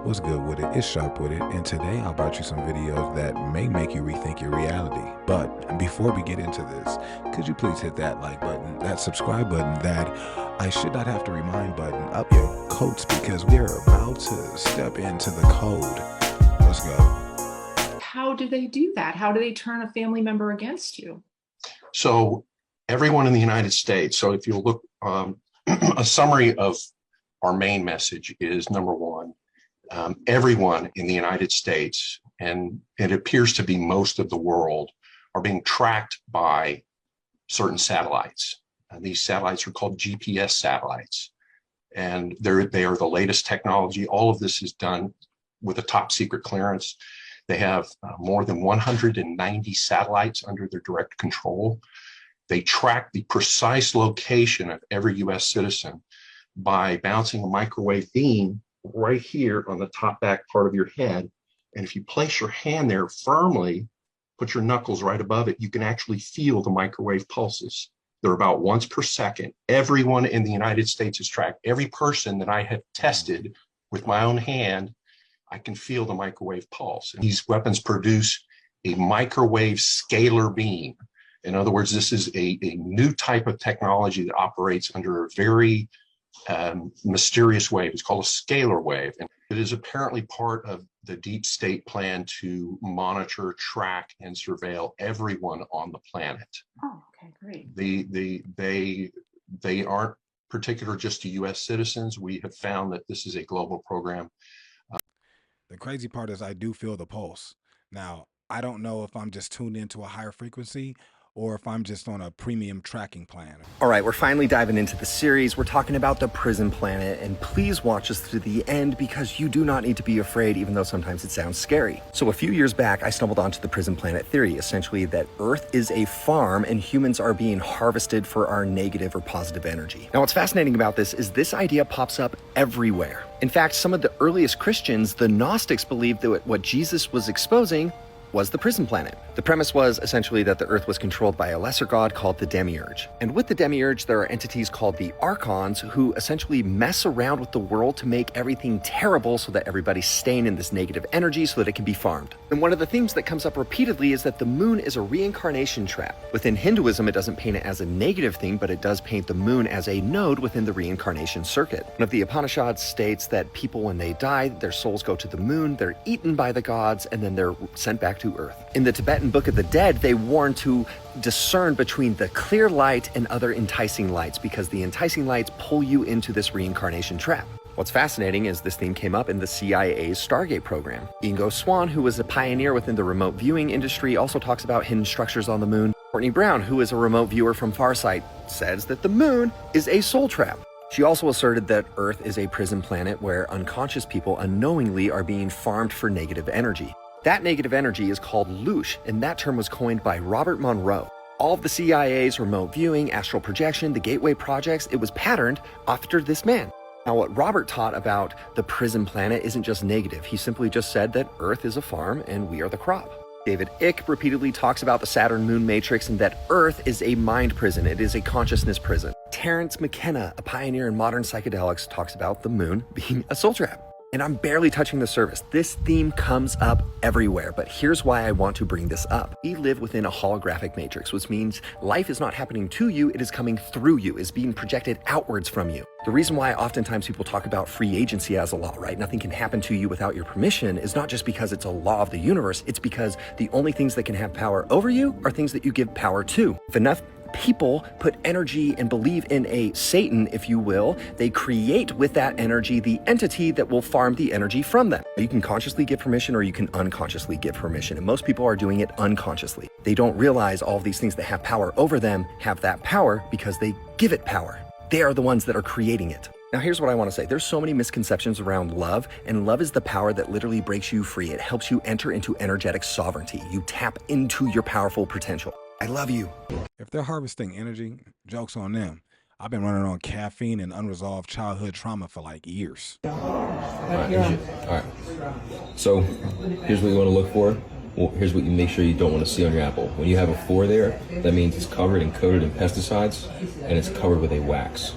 What's good with it? It's Sharp with it, and today I brought you some videos that may make you rethink your reality. But before we get into this, could you please hit that like button, that subscribe button, that I should not have to remind button up your coats, because we're about to step into the code. Let's go. How do they do that? How do they turn a family member against you? So everyone in the United States, so if you look, a summary of our main message is number one, everyone in the United States, and it appears to be most of the world, are being tracked by certain satellites. And these satellites are called GPS satellites. And they are the latest technology. All of this is done with a top secret clearance. They have more than 190 satellites under their direct control. They track the precise location of every US citizen by bouncing a microwave beam right here on the top back part of your head. And if you place your hand there firmly, put your knuckles right above it, you can actually feel the microwave pulses. They're about once per second. Everyone in the United States is tracked. Every person that I have tested with my own hand, I can feel the microwave pulse. And these weapons produce a microwave scalar beam. In other words, this is a new type of technology that operates under a very mysterious wave. It's called a scalar wave. And it is apparently part of the deep state plan to monitor, track, and surveil everyone on the planet. Oh, okay, great. They aren't particular just to US citizens. We have found that this is a global program. The crazy part is I do feel the pulse. Now, I don't know if I'm just tuned into a higher frequency or if I'm just on a premium tracking plan. All right, we're finally diving into the series. We're talking about the prison planet, and please watch us through the end because you do not need to be afraid, even though sometimes it sounds scary. So a few years back, I stumbled onto the prison planet theory, essentially that Earth is a farm and humans are being harvested for our negative or positive energy. Now, what's fascinating about this idea pops up everywhere. In fact, some of the earliest Christians, the Gnostics, believed that what Jesus was exposing was the prison planet. The premise was essentially that the Earth was controlled by a lesser god called the Demiurge. And with the Demiurge, there are entities called the Archons who essentially mess around with the world to make everything terrible so that everybody's staying in this negative energy so that it can be farmed. And one of the themes that comes up repeatedly is that the moon is a reincarnation trap. Within Hinduism, it doesn't paint it as a negative thing, but it does paint the moon as a node within the reincarnation circuit. One of the Upanishads states that people, when they die, their souls go to the moon, they're eaten by the gods, and then they're sent back to Earth. In the Tibetan Book of the Dead, they warn to discern between the clear light and other enticing lights because the enticing lights pull you into this reincarnation trap. What's fascinating is this theme came up in the CIA's Stargate program. Ingo Swann, who was a pioneer within the remote viewing industry, also talks about hidden structures on the moon. Courtney Brown, who is a remote viewer from Farsight, says that the moon is a soul trap. She also asserted that Earth is a prison planet where unconscious people unknowingly are being farmed for negative energy. That negative energy is called loosh, and that term was coined by Robert Monroe. All of the CIA's remote viewing, astral projection, the Gateway projects, it was patterned after this man. Now, what Robert taught about the prison planet isn't just negative. He simply just said that Earth is a farm and we are the crop. David Icke repeatedly talks about the Saturn-Moon matrix and that Earth is a mind prison. It is a consciousness prison. Terence McKenna, a pioneer in modern psychedelics, talks about the moon being a soul trap. And I'm barely touching the surface. This theme comes up everywhere, but here's why I want to bring this up. We live within a holographic matrix, which means life is not happening to you, it is coming through you, is being projected outwards from you. The reason why oftentimes people talk about free agency as a law, right? Nothing can happen to you without your permission is not just because it's a law of the universe, it's because the only things that can have power over you are things that you give power to. If enough people put energy and believe in a Satan, if you will, they create with that energy the entity that will farm the energy from them. You can consciously give permission or you can unconsciously give permission, and most people are doing it unconsciously. They don't realize all of these things that have power over them have that power because they give it power. They are the ones that are creating it. Now, here's what I want to say. There's so many misconceptions around love, and love is the power that literally breaks you free. It helps you enter into energetic sovereignty. You tap into your powerful potential. I love you. If they're harvesting energy, joke's on them. I've been running on caffeine and unresolved childhood trauma for like years. All right. So here's what you want to look for. Well, here's what you make sure you don't want to see on your apple. When you have a 4 there, that means it's covered and coated in pesticides, and it's covered with a wax.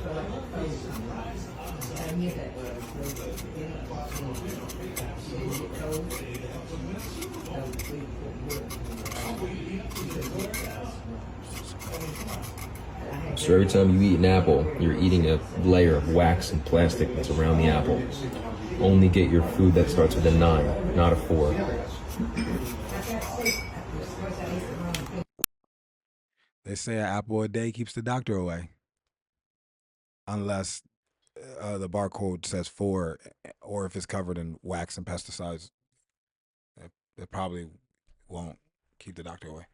So every time you eat an apple, you're eating a layer of wax and plastic that's around the apple. Only get your food that starts with a 9, not a 4. They say an apple a day keeps the doctor away. Unless the barcode says 4, or if it's covered in wax and pesticides, it probably won't keep the doctor away.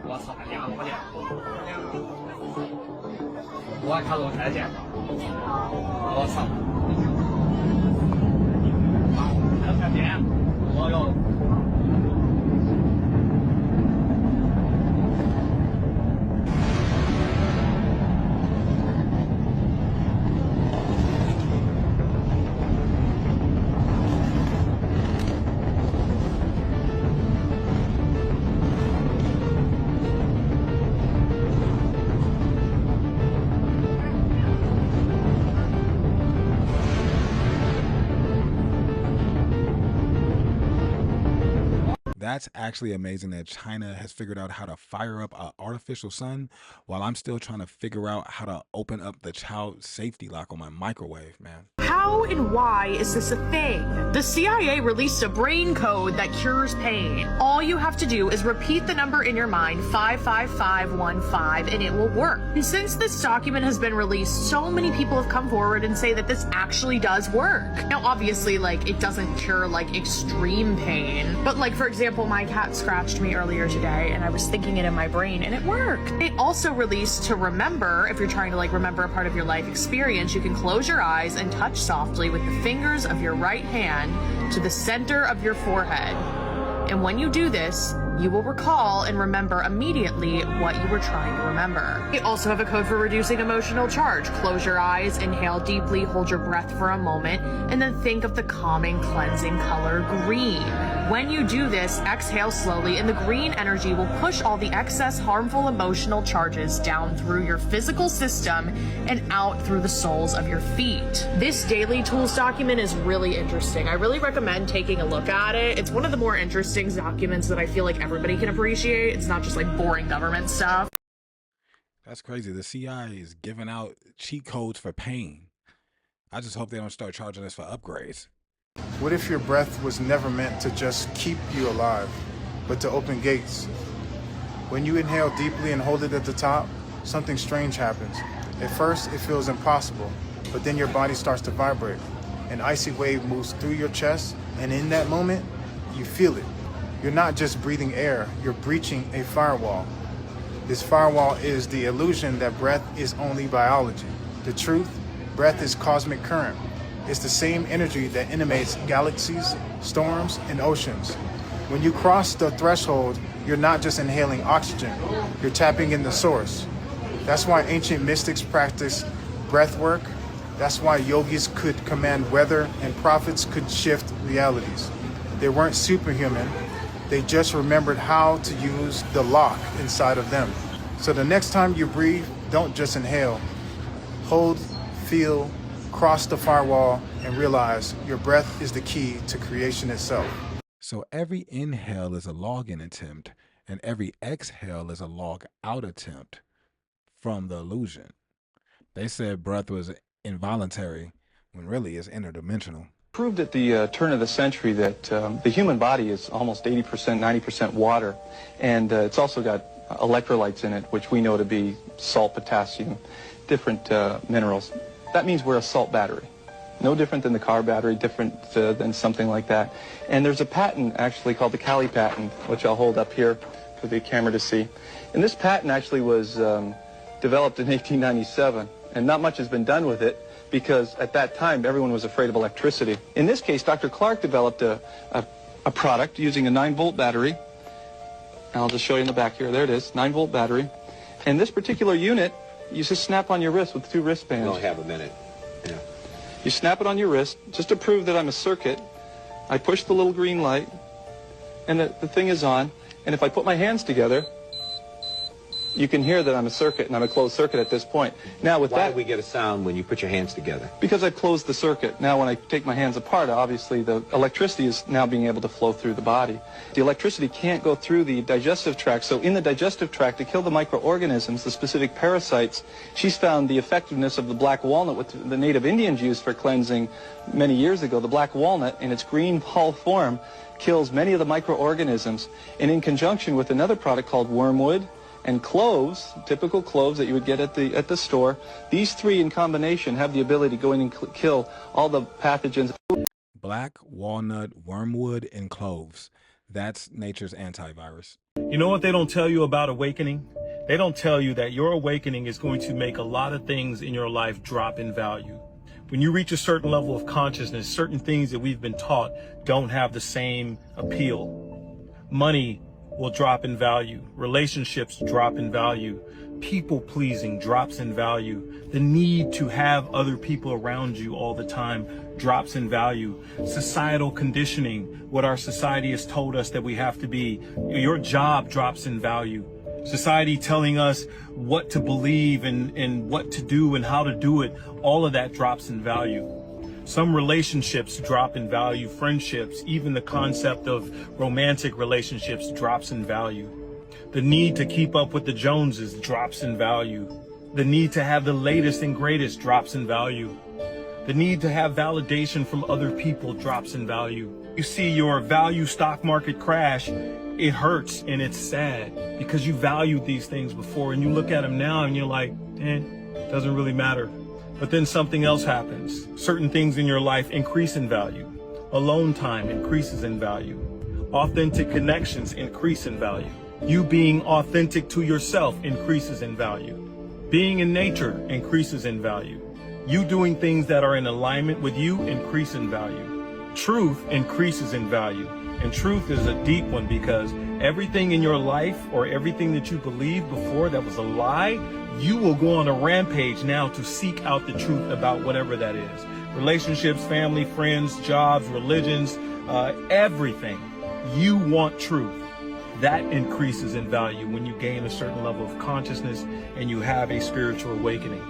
我操，2块钱，我看多少钱？我操！2块钱，我要。That's actually amazing that China has figured out how to fire up an artificial sun while I'm still trying to figure out how to open up the child safety lock on my microwave, man. How and why is this a thing? The CIA released a brain code that cures pain. All you have to do is repeat the number in your mind, 55515, and it will work. And since this document has been released, so many people have come forward and say that this actually does work. Now, obviously, like, it doesn't cure, like, extreme pain, but, like, for example, my cat scratched me earlier today, and I was thinking it in my brain, and it worked. It also released to remember, if you're trying to, like, remember a part of your life experience, you can close your eyes and touch softly with the fingers of your right hand to the center of your forehead. And when you do this, you will recall and remember immediately what you were trying to remember. They also have a code for reducing emotional charge. Close your eyes, inhale deeply, hold your breath for a moment, and then think of the calming, cleansing color green. When you do this, exhale slowly, and the green energy will push all the excess harmful emotional charges down through your physical system and out through the soles of your feet. This daily tools document is really interesting. I really recommend taking a look at it. It's one of the more interesting documents that I feel like everybody can appreciate. It's not just like boring government stuff. That's crazy. The CIA is giving out cheat codes for pain. I just hope they don't start charging us for upgrades. What if your breath was never meant to just keep you alive, but to open gates? When you inhale deeply and hold it at the top, something strange happens. At first, it feels impossible, but then your body starts to vibrate. An icy wave moves through your chest, and in that moment, you feel it. You're not just breathing air, you're breaching a firewall. This firewall is the illusion that breath is only biology. The truth, breath is cosmic current. It's the same energy that animates galaxies, storms, and oceans. When you cross the threshold, you're not just inhaling oxygen, you're tapping in the source. That's why ancient mystics practiced breath work. That's why yogis could command weather and prophets could shift realities. They weren't superhuman. They just remembered how to use the lock inside of them. So the next time you breathe, don't just inhale. Hold, feel, cross the firewall, and realize your breath is the key to creation itself. So every inhale is a login attempt, and every exhale is a log out attempt from the illusion. They said breath was involuntary, when really it's interdimensional. Proved at the turn of the century that the human body is almost 80%, 90% water, and it's also got electrolytes in it, which we know to be salt, potassium, different minerals. That means we're a salt battery. No different than the car battery, different than something like that. And there's a patent actually called the Cali patent, which I'll hold up here for the camera to see. And this patent actually was developed in 1897, and not much has been done with it, because at that time everyone was afraid of electricity. In this case, Dr. Clark developed a product using a 9-volt battery. And I'll just show you in the back here. There it is, 9-volt battery. And this particular unit, you just snap on your wrist with 2 wristbands. We only have a minute. Yeah. You snap it on your wrist just to prove that I'm a circuit. I push the little green light, and the thing is on. And if I put my hands together, You can hear that I'm a circuit, and I'm a closed circuit at this point. Now with Why do we get a sound when you put your hands together? Because I've closed the circuit. Now when I take my hands apart, obviously the electricity is now being able to flow through the body. The electricity can't go through the digestive tract, so in the digestive tract, to kill the microorganisms, the specific parasites, she's found the effectiveness of the black walnut, which the native Indians used for cleansing many years ago. The black walnut, in its green pulp form, kills many of the microorganisms, and in conjunction with another product called wormwood, and cloves, typical cloves that you would get at the store, these three in combination have the ability to go in and kill all the pathogens. Black walnut, wormwood, and cloves. That's nature's antivirus. You know what they don't tell you about awakening? They don't tell you that your awakening is going to make a lot of things in your life drop in value. When you reach a certain level of consciousness, certain things that we've been taught don't have the same appeal. Money will drop in value. Relationships drop in value. People pleasing drops in value. The need to have other people around you all the time drops in value. Societal conditioning, what our society has told us that we have to be. Your job drops in value. Society telling us what to believe and what to do and how to do it, all of that drops in value. Some relationships drop in value, friendships, even the concept of romantic relationships drops in value. The need to keep up with the Joneses drops in value. The need to have the latest and greatest drops in value. The need to have validation from other people drops in value. You see your value stock market crash, it hurts and it's sad because you valued these things before and you look at them now and you're like, doesn't really matter. But then something else happens. Certain things in your life increase in value. Alone time increases in value. Authentic connections increase in value. You being authentic to yourself increases in value. Being in nature increases in value. You doing things that are in alignment with you increase in value. Truth increases in value. And truth is a deep one because everything in your life or everything that you believed before that was a lie, you will go on a rampage now to seek out the truth about whatever that is. Relationships, family, friends, jobs, religions, everything. You want truth. That increases in value when you gain a certain level of consciousness and you have a spiritual awakening.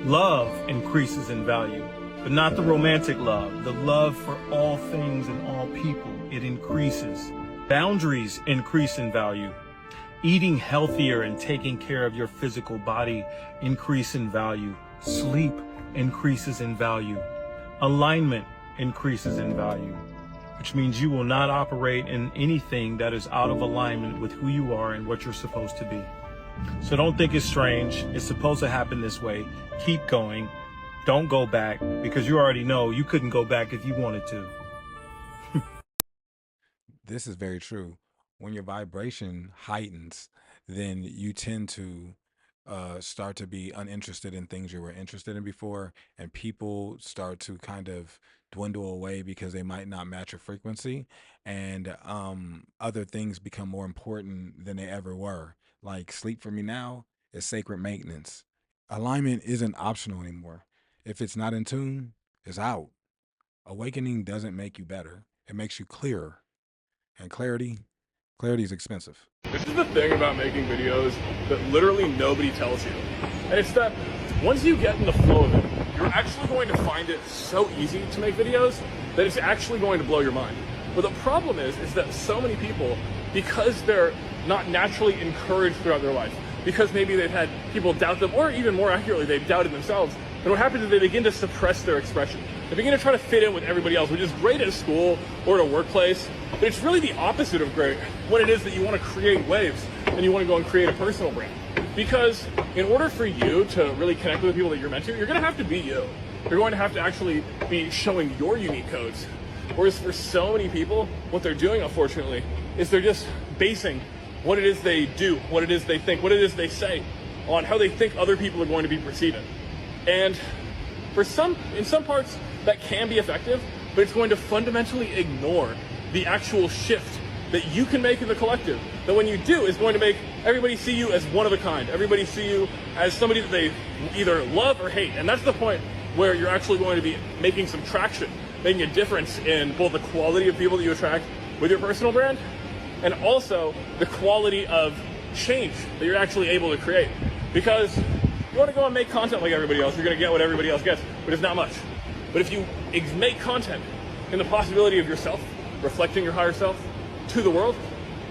Love increases in value, but not the romantic love. The love for all things and all people, it increases. Boundaries increase in value. Eating healthier and taking care of your physical body increase in value. Sleep increases in value. Alignment increases in value, which means you will not operate in anything that is out of alignment with who you are and what you're supposed to be. So don't think it's strange. It's supposed to happen this way. Keep going. Don't go back because you already know you couldn't go back if you wanted to. This is very true. When your vibration heightens, then you tend to start to be uninterested in things you were interested in before, and people start to kind of dwindle away because they might not match your frequency, and other things become more important than they ever were. Like sleep for me now is sacred maintenance. Alignment isn't optional anymore. If it's not in tune, it's out. Awakening doesn't make you better. It makes you clearer. And clarity is expensive. This is the thing about making videos that literally nobody tells you. And it's that once you get in the flow of it, you're actually going to find it so easy to make videos that it's actually going to blow your mind. But the problem is that so many people, because they're not naturally encouraged throughout their life, because maybe they've had people doubt them, or even more accurately, they've doubted themselves, and what happens is they begin to suppress their expression. They begin to try to fit in with everybody else, which is great at school or at a workplace, but it's really the opposite of great when it is that you want to create waves and you want to go and create a personal brand. Because in order for you to really connect with the people that you're meant to, you're going to have to be you. You're going to have to actually be showing your unique codes. Whereas for so many people, what they're doing, unfortunately, is they're just basing what it is they do, what it is they think, what it is they say on how they think other people are going to be perceiving. And in some parts, that can be effective, but it's going to fundamentally ignore the actual shift that you can make in the collective. That when you do, is going to make everybody see you as one of a kind. Everybody see you as somebody that they either love or hate. And that's the point where you're actually going to be making some traction, making a difference in both the quality of people that you attract with your personal brand, and also the quality of change that you're actually able to create. Because you want to go and make content like everybody else, you're going to get what everybody else gets, but it's not much. But if you make content in the possibility of yourself, reflecting your higher self to the world,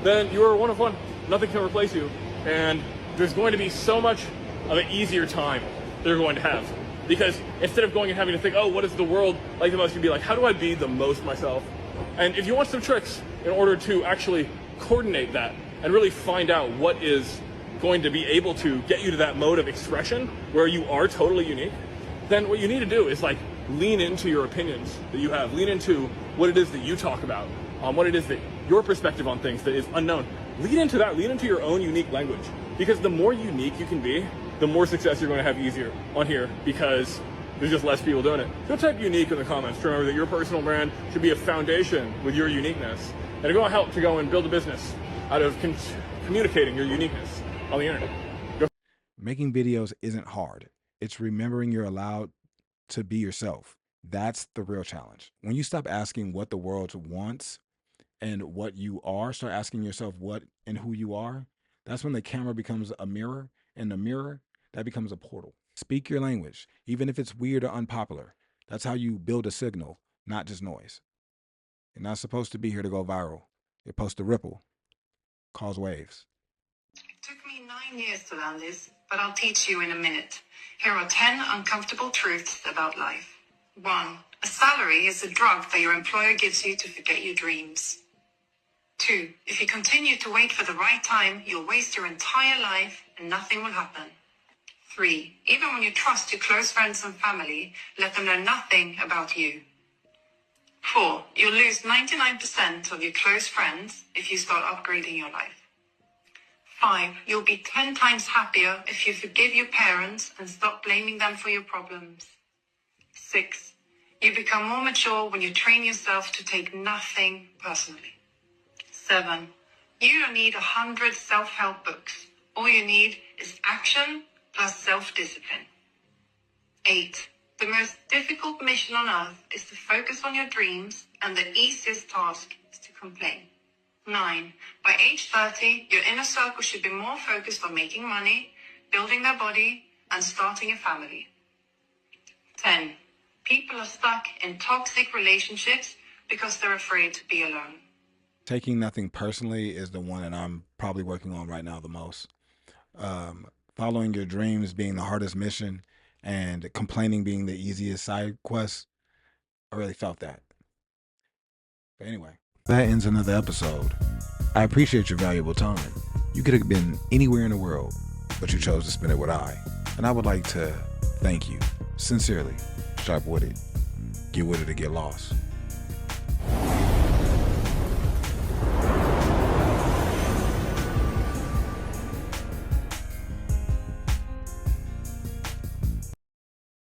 then you are one of one. Nothing can replace you. And there's going to be so much of an easier time they're going to have. Because instead of going and having to think, oh, what is the world like the most, you'd be like, how do I be the most myself? And if you want some tricks in order to actually coordinate that and really find out what is going to be able to get you to that mode of expression where you are totally unique, then what you need to do is like lean into your opinions that you have, lean into what it is that you talk about, what it is that your perspective on things that is unknown. Lean into that, lean into your own unique language, because the more unique you can be, the more success you're going to have easier on here, because there's just less people doing it. Go type unique in the comments to remember that your personal brand should be a foundation with your uniqueness, and it's going to help to go and build a business out of communicating your uniqueness on the internet. Making videos isn't hard. It's remembering you're allowed to be yourself. That's the real challenge. When you stop asking what the world wants and what you are, start asking yourself what and who you are, that's when the camera becomes a mirror, and the mirror, that becomes a portal. Speak your language, even if it's weird or unpopular. That's how you build a signal, not just noise. You're not supposed to be here to go viral. You're supposed to ripple, cause waves. It took me 9 years to learn this, but I'll teach you in a minute. Here are 10 uncomfortable truths about life. 1. A salary is a drug that your employer gives you to forget your dreams. 2. If you continue to wait for the right time, you'll waste your entire life and nothing will happen. 3. Even when you trust your close friends and family, let them know nothing about you. 4. You'll lose 99% of your close friends if you start upgrading your life. 5. You'll be 10 times happier if you forgive your parents and stop blaming them for your problems. 6. You become more mature when you train yourself to take nothing personally. 7. You don't need 100 self-help books. All you need is action plus self-discipline. 8. The most difficult mission on earth is to focus on your dreams, and the easiest task is to complain. 9. By age 30, your inner circle should be more focused on making money, building their body, and starting a family. 10. People are stuck in toxic relationships because they're afraid to be alone. Taking nothing personally is the one that I'm probably working on right now the most. Following your dreams being the hardest mission and complaining being the easiest side quest. I really felt that. But anyway, that ends another episode. I appreciate your valuable time. You could have been anywhere in the world, but you chose to spend it with I. And I would like to thank you, sincerely, Witted. Get witted to get lost.